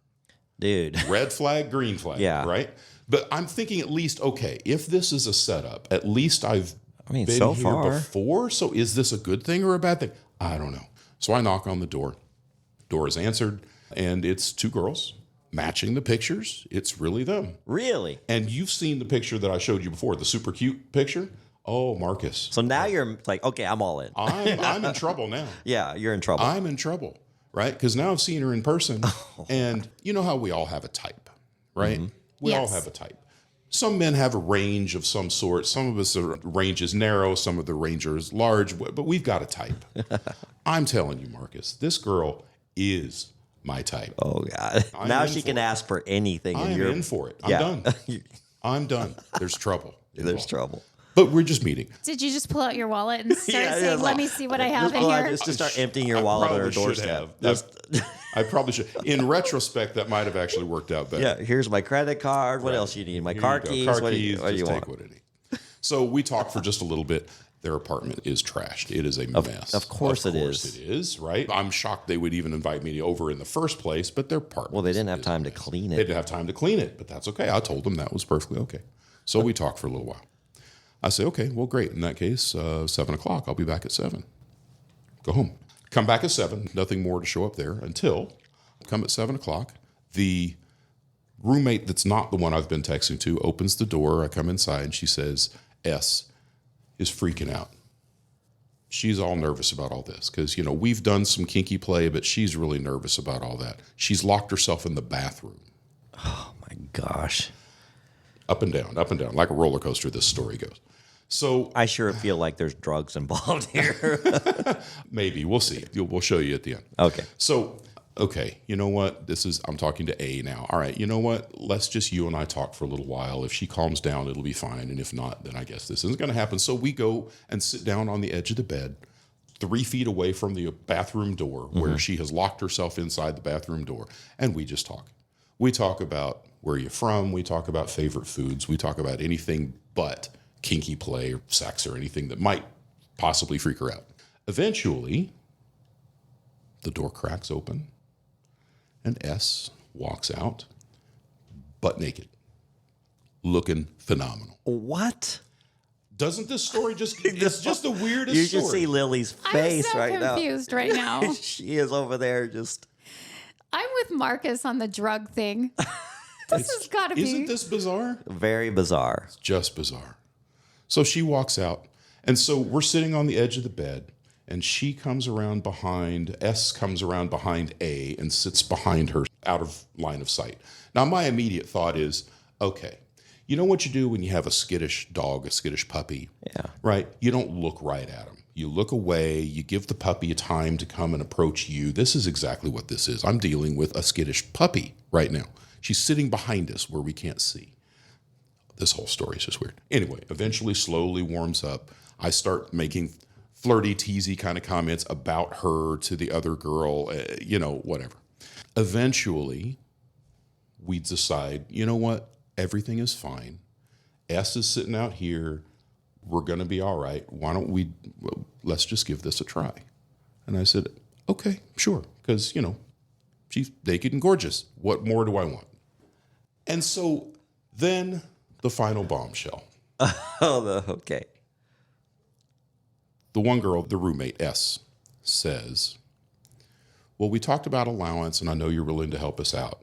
Dude. Red flag, green flag, Yeah. right? But I'm thinking at least, okay, if this is a setup, at least I've been so here far. before. So is this a good thing or a bad thing? I don't know. So I knock on the door. Door is answered, and it's two girls matching the pictures. It's really them. Really? And you've seen the picture that I showed you before, the super cute picture. Oh, Marcus. So now you're like, okay, I'm all in. I'm in trouble now. Yeah, you're in trouble. I'm in trouble, right? Because now I've seen her in person, and you know how we all have a type, right? We all Yes. have a type. Some men have a range of some sort. Some of us, range is narrow. Some of the range is large, but we've got a type. I'm telling you, Marcus, this girl is my type. Oh God! I'm Now in she for can it. ask for anything, and I'm you're in for it. I'm Yeah. done. I'm done. There's trouble. There's involved. trouble. But we're just meeting. Did you just pull out your wallet and start Yeah, saying, yeah, let me see what I have in Well, here? just to start emptying your I wallet on her probably should doorstep. have. I probably should. In retrospect, that might have actually worked out better. Yeah, here's my credit card. What else you need? My Here car you go. keys. Car What do keys, you, what do you just want? take what it needs. So we talked for just a little bit. Their apartment is trashed. It is a mess. of course it is. It is, right? I'm shocked they would even invite me over in the first place, but their apartment. Well, they didn't have is time a to mess. clean They it. didn't have time to clean it, but that's okay. I told them that was perfectly okay. So we talked for a little while. I say, okay, well, great. In that case, 7 o'clock. I'll be back at 7. Go home. Come back at 7. Nothing more to show up there until come at 7 o'clock. The roommate that's not the one I've been texting to opens the door. I come inside and she says, S is freaking out. She's all nervous about all this because, we've done some kinky play, but she's really nervous about all that. She's locked herself in the bathroom. Oh my gosh! Up and down, like a roller coaster, this story goes. So I sure feel like there's drugs involved here. maybe, we'll see. We'll show you at the end. Okay. So, okay, you know what? I'm talking to A now. All right, you know what? Let's just you and I talk for a little while. If she calms down, it'll be fine. And if not, then I guess this isn't going to happen. So we go and sit down on the edge of the bed, 3 feet away from the bathroom door where she has locked herself inside the bathroom door. And we just talk. We talk about where you're from. We talk about favorite foods. We talk about anything but kinky play or sex or anything that might possibly freak her out. Eventually, the door cracks open. And S walks out, butt naked, looking phenomenal. What? Doesn't this story it's just the weirdest You should story. see Lily's I'm face so right confused right now. now. She is over there just. I'm with Marcus on the drug thing. This has got to be. Isn't this bizarre? Very bizarre. Just bizarre. So she walks out, and so we're sitting on the edge of the bed, and she comes around behind, S comes around behind A and sits behind her out of line of sight. Now, my immediate thought is, okay, you know what you do when you have a skittish dog, a skittish puppy, Yeah. right? You don't look right at them. You look away, you give the puppy a time to come and approach you. This is exactly what this is. I'm dealing with a skittish puppy right now. She's sitting behind us where we can't see. This whole story is just weird. Anyway, eventually slowly warms up. I start making flirty, teasy kind of comments about her to the other girl, whatever. Eventually, we decide, you know what? Everything is fine. S is sitting out here. We're going to be all right. Why don't let's just give this a try. And I said, okay, sure. Because, she's naked and gorgeous. What more do I want? And so then the final bombshell. Okay. The one girl, the roommate, S, says, well, we talked about allowance, and I know you're willing to help us out.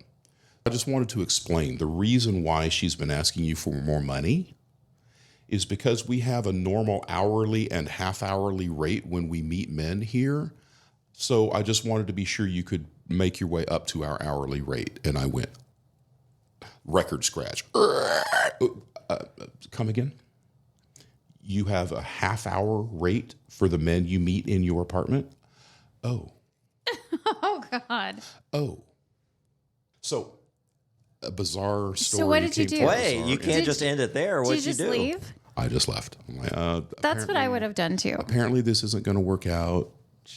I just wanted to explain the reason why she's been asking you for more money is because we have a normal hourly and half-hourly rate when we meet men here. So I just wanted to be sure you could make your way up to our hourly rate. And I went, record scratch. Come again? You have a half-hour rate for the men you meet in your apartment? Oh. Oh, God. Oh. So, a bizarre story. So what did you came do? from Wait, bizarre you can't end. just end it there. Did What'd you you just do? leave? I just left. I'm like, That's what I would have done too. apparently this isn't going to work out.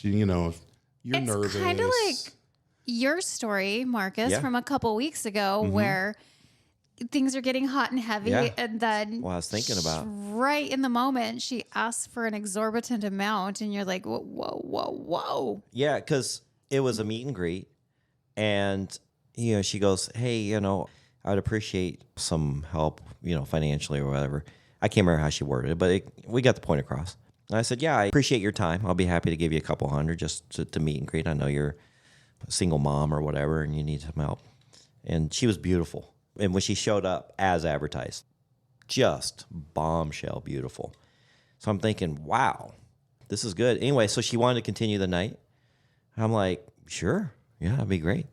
You're nervous. It's kind of like your story, Marcus, Yeah. from a couple weeks ago where things are getting hot and heavy. Yeah. And then Well, I was thinking about. right in the moment, she asks for an exorbitant amount. And you're like, whoa, whoa, whoa, whoa. Yeah, because it was a meet and greet, and she goes, "Hey, I'd appreciate some help, financially or whatever." I can't remember how she worded it, but we got the point across. And I said, "Yeah, I appreciate your time. I'll be happy to give you a couple hundred just to meet and greet. I know you're a single mom or whatever, and you need some help." And she was beautiful, and when she showed up as advertised, just bombshell beautiful. So I'm thinking, wow, this is good. Anyway, so she wanted to continue the night. I'm like, sure. Yeah, that'd be great.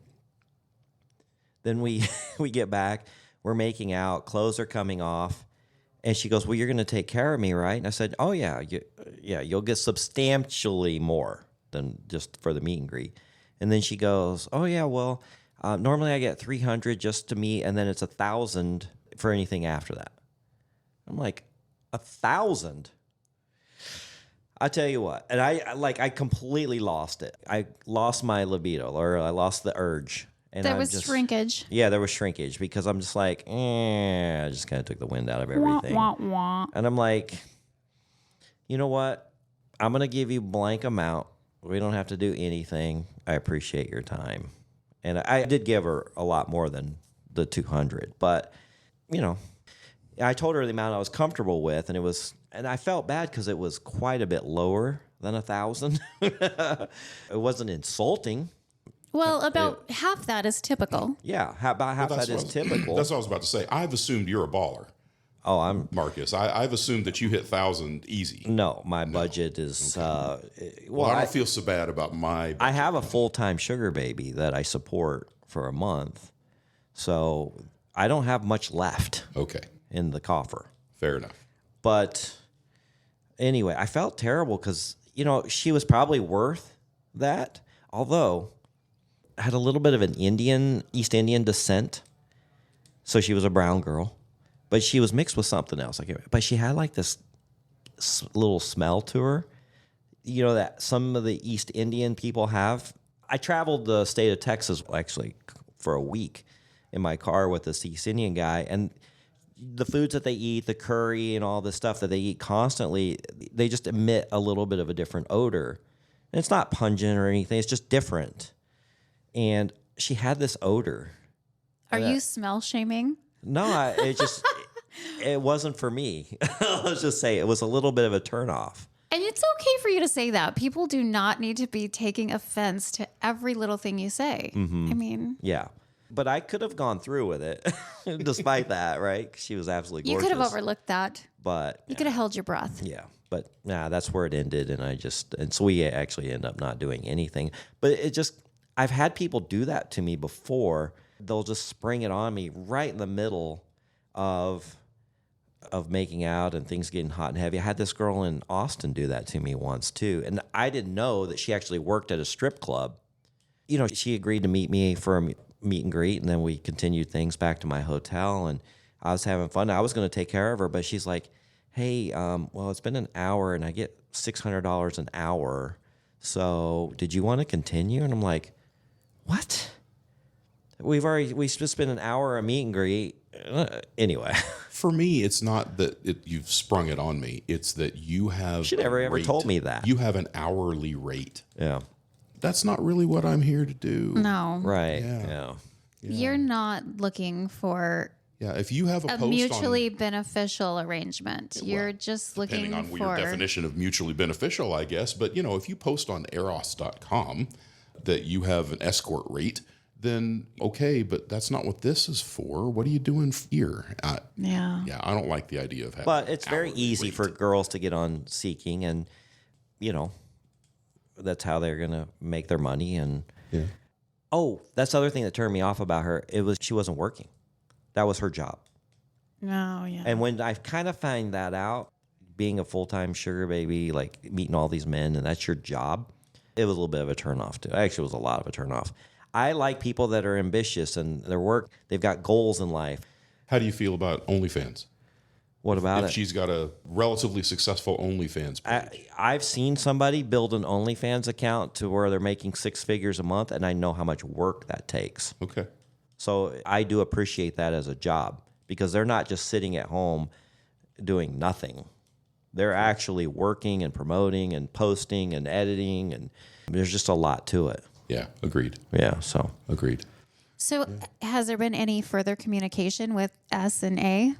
Then we get back. We're making out. Clothes are coming off. And she goes, well, you're going to take care of me, right? And I said, oh, yeah. You'll get substantially more than just for the meet and greet. And then she goes, oh, yeah, well, normally I get $300 just to meet, and then it's $1,000 for anything after that. I'm like, $1,000? I tell you what, and I completely lost it. I lost my libido, or I lost the urge. And There was shrinkage. Yeah, there was shrinkage because I'm just like, I just kind of took the wind out of everything. Wah, wah, wah. And I'm like, you know what? I'm going to give you blank amount. We don't have to do anything. I appreciate your time. And I did give her a lot more than the 200, but I told her the amount I was comfortable with, and I felt bad because it was quite a bit lower than 1,000. It wasn't insulting. Well, about half that is typical. Yeah, about half that is typical. That's what I was about to say. I've assumed you're a baller, Oh, I'm Marcus. I've assumed that you hit 1,000 easy. no. My budget is Well, I don't feel so bad about my. I have a full-time sugar baby that I support for a month, so I don't have much left Okay, in the coffer. fair enough. But anyway, I felt terrible because, she was probably worth that, although I had a little bit of an East Indian descent. So she was a brown girl, but she was mixed with something else. But she had like this little smell to her, that some of the East Indian people have. I traveled the state of Texas actually for a week in my car with this East Indian guy, and the foods that they eat, the curry and all this stuff that they eat constantly, they just emit a little bit of a different odor. And it's not pungent or anything. It's just different. And she had this odor. Are you smell shaming? No, it wasn't for me. Let's just say it was a little bit of a turnoff. And it's okay for you to say that. People do not need to be taking offense to every little thing you say. I mean, Yeah. But I could have gone through with it despite that, right? 'Cause she was absolutely you gorgeous. could have overlooked that. But You could have held your breath. yeah, but nah, that's where it ended. And so we actually end up not doing anything. But I've had people do that to me before. They'll just spring it on me right in the middle of making out and things getting hot and heavy. I had this girl in Austin do that to me once too. And I didn't know that she actually worked at a strip club. You know, she agreed to meet me for a meet and greet, and then we continued things back to my hotel, and I was having fun. I was going to take care of her, but she's like, hey, well, it's been an hour and I get $600 an hour. So did you want to continue? And I'm like, what? We just spent an hour a meet and greet. Anyway. For me, it's not that you've sprung it on me. It's that you have. She never ever told me that. You have an hourly rate. Yeah. That's not really what I'm here to do. No. Right. Yeah. Yeah. You're not looking for Yeah, if you have a a post mutually on, beneficial arrangement. You're just looking depending on for your definition of mutually beneficial, I guess, but if you post on eros.com that you have an escort rate, then okay, but that's not what this is for. What are you doing here? Yeah. Yeah, I don't like the idea of having. But it's very hourly easy rate. for girls to get on Seeking, and that's how they're gonna make their money. And oh, that's the other thing that turned me off about her. It was she wasn't working. That was her job. No, yeah. And when I kind of find that out, being a full-time sugar baby, like meeting all these men, and that's your job, it was a little bit of a turnoff too. Actually, it was a lot of a turnoff. I like people that are ambitious and their work. They've got goals in life. How do you feel about OnlyFans? What about If it? she's got a relatively successful OnlyFans page. I've seen somebody build an OnlyFans account to where they're making 6 figures a month, and I know how much work that takes. Okay. So I do appreciate that as a job, because they're not just sitting at home doing nothing. They're actually working and promoting and posting and editing, and there's just a lot to it. Yeah, agreed. Yeah, so. Agreed. So has there been any further communication with S and A?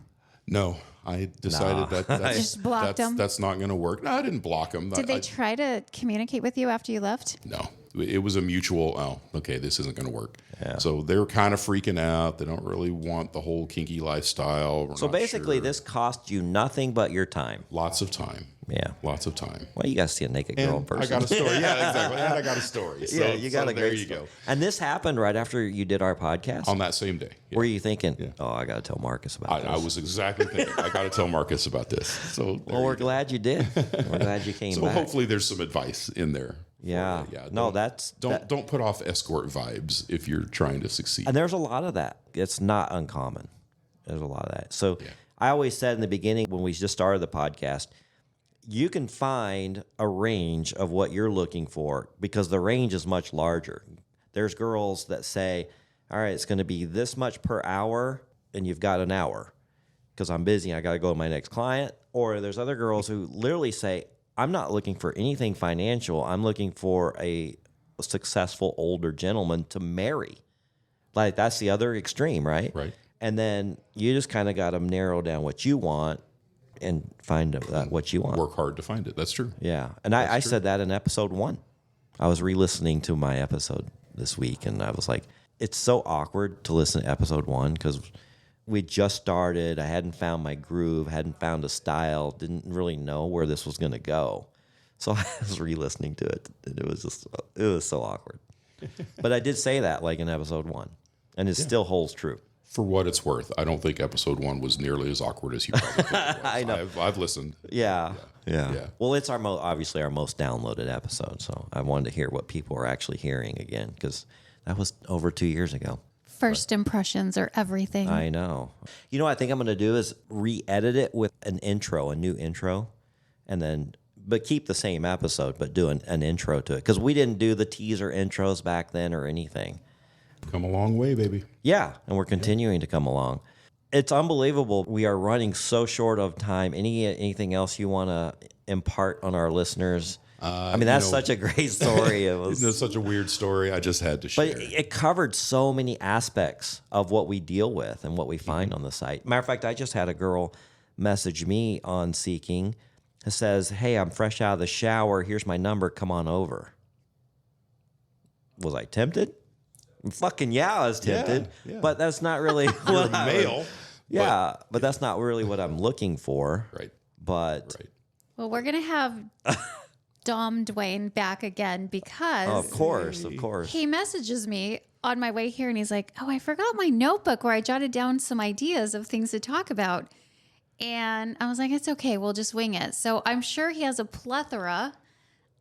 No, I decided that's, Just blocked them? that's not going to work. No, I didn't block them. Did they try to communicate with you after you left? No, it was a mutual, oh, okay, this isn't going to work. Yeah. So they're kind of freaking out. They don't really want the whole kinky lifestyle. We're So not basically, sure. this cost you nothing but your time. Lots of time. Yeah. Lots of time. Well, you got to see a naked girl in And person. I got a story. Yeah, exactly. And I got a story. So, Yeah, you got a there great you story. go. And this happened right after you did our podcast? On that same day. Yeah. Were you thinking, oh, I got to tell Marcus about this? I was exactly thinking, I got to tell Marcus about this. So Well, we're glad you did. We're glad you came So back. hopefully there's some advice in there. Yeah. No, Don't put off escort vibes if you're trying to succeed. And there's a lot of that. It's not uncommon. There's a lot of that. So I always said in the beginning when we just started the podcast, you can find a range of what you're looking for because the range is much larger. There's girls that say, all right, it's going to be this much per hour, and you've got an hour because I'm busy. I got to go to my next client. Or there's other girls who literally say, I'm not looking for anything financial. I'm looking for a successful older gentleman to marry. Like, that's the other extreme, right? Right. And then you just kind of got to narrow down what you want and find what you want. Work hard to find it. That's true. Yeah. And I said that in episode 1. I was re-listening to my episode this week, and I was like, it's so awkward to listen to episode 1 because we just started. I hadn't found my groove, hadn't found a style, didn't really know where this was going to go. So I was re-listening to it, and it was so awkward. But I did say that like in episode 1, and it still holds true. For what it's worth, I don't think episode 1 was nearly as awkward as you probably think it was. I know. I've listened. Yeah. Yeah. Well, it's obviously our most downloaded episode, so I wanted to hear what people are actually hearing again because that was over 2 years ago. First impressions are everything. I know. You know what I think I'm going to do is re-edit it with a new intro, but keep the same episode, but do an intro to it because we didn't do the teaser intros back then or anything. Come a long way, baby. Yeah, and we're continuing to come along. It's unbelievable. We are running so short of time. Anything else you want to impart on our listeners I mean, that's such a great story. It was It's such a weird story. I just had to share. But it covered so many aspects of what we deal with and what we find on the site. Matter of fact, I just had a girl message me on Seeking. It says, "Hey, I'm fresh out of the shower. Here's my number. Come on over." Was I tempted? Fucking yeah, I was tempted. Yeah. But that's not really You're a male. but that's not really what I'm looking for. Right. But Right. Well, we're going to have Dom Dwayne back again because of course. he messages me on my way here and he's like, "Oh, I forgot my notebook where I jotted down some ideas of things to talk about." And I was like, "It's okay. We'll just wing it." So I'm sure he has a plethora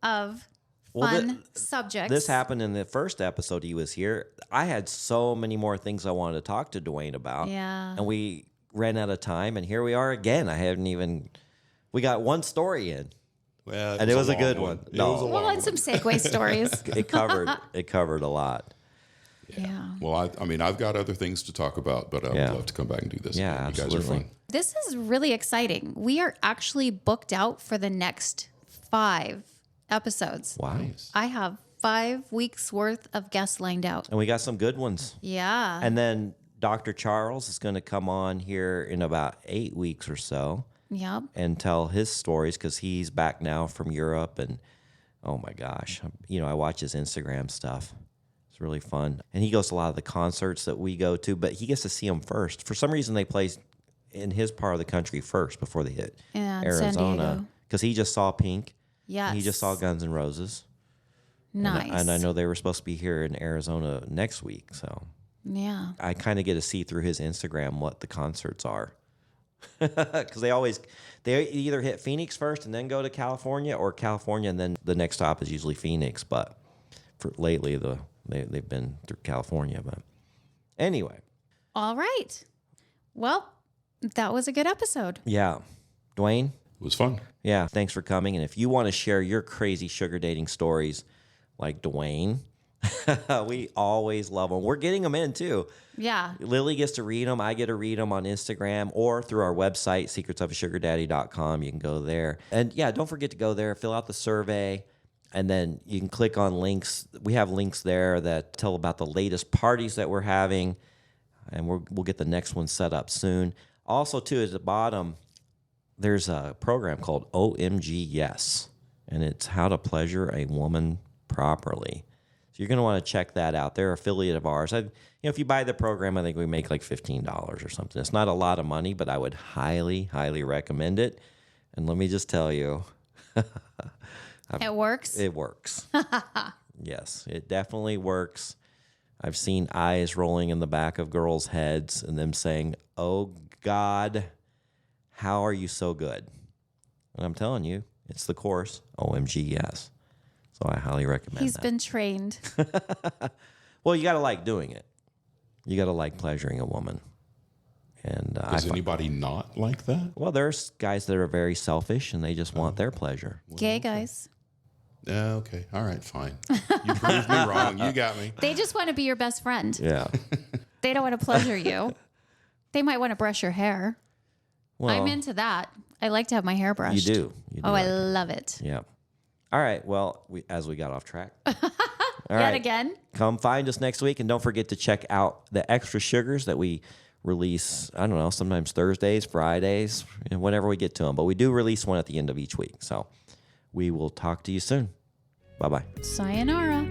of fun subjects. This happened in the first episode he was here. I had so many more things I wanted to talk to Dwayne about. Yeah. And we ran out of time, and here we are again. We got one story in. Well, And it was a long good one. It No. was a We'll long let one. some segue stories. It covered a lot. Yeah. Well, I mean, I've got other things to talk about, but I would love to come back and do this. Yeah, again. You guys absolutely. are fun. This is really exciting. We are actually booked out for the next 5 episodes. Wow. I have 5 weeks worth of guests lined out. And we got some good ones. Yeah. And then Dr. Charles is going to come on here in about 8 weeks or so Yep. and tell his stories because he's back now from Europe. And oh my gosh, I watch his Instagram stuff. It's really fun. And he goes to a lot of the concerts that we go to, but he gets to see them first. For some reason, they play in his part of the country first before they hit And San Diego. Arizona. Because he just saw Pink. Yes. He just saw Guns N' Roses. Nice. And I know they were supposed to be here in Arizona next week. So Yeah. I kind of get to see through his Instagram what the concerts are. Because they either hit Phoenix first and then go to California, or California and then the next stop is usually Phoenix. But for lately, they've been through California. But anyway. All right. Well, that was a good episode. Yeah. Dwayne? It was fun. Yeah, thanks for coming. And if you want to share your crazy sugar dating stories like Dwayne, we always love them. We're getting them in too. Yeah. Lily gets to read them. I get to read them on Instagram or through our website, secretsofasugardaddy.com. You can go there. And yeah, don't forget to go there, fill out the survey, and then you can click on links. We have links there that tell about the latest parties that we're having, and we'll get the next one set up soon. Also, too, at the bottom, there's a program called OMG Yes, and it's how to pleasure a woman properly. So you're going to want to check that out. They're an affiliate of ours. If you buy the program, I think we make like $15 or something. It's not a lot of money, but I would highly, highly recommend it. And let me just tell you, It works. it works. Yes, it definitely works. I've seen eyes rolling in the back of girls' heads and them saying, "Oh, God, how are you so good?" And I'm telling you, it's the course, OMG Yes. So I highly recommend He's that. been trained. Well, you got to like doing it. You got to like pleasuring a woman. And Does anybody not like that? well, there's guys that are very selfish and they just want their pleasure. Gay guys. Okay. All right. Fine. You proved me wrong. You got me. They just want to be your best friend. Yeah. They don't want to pleasure you. They might want to brush your hair. Well, I'm into that. I like to have my hair brushed. You do. Oh, I like it. love it. Yeah. All right. Well, as we got off track. All Yet right. again. Come find us next week, and don't forget to check out the extra sugars that we release. I don't know, sometimes Thursdays, Fridays, whenever we get to them. But we do release one at the end of each week. So we will talk to you soon. Bye-bye. Sayonara.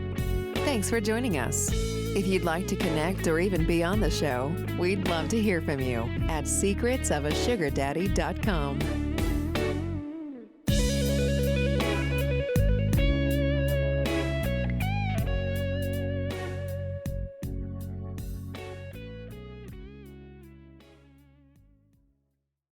Thanks for joining us. If you'd like to connect or even be on the show, we'd love to hear from you at secretsofasugardaddy.com.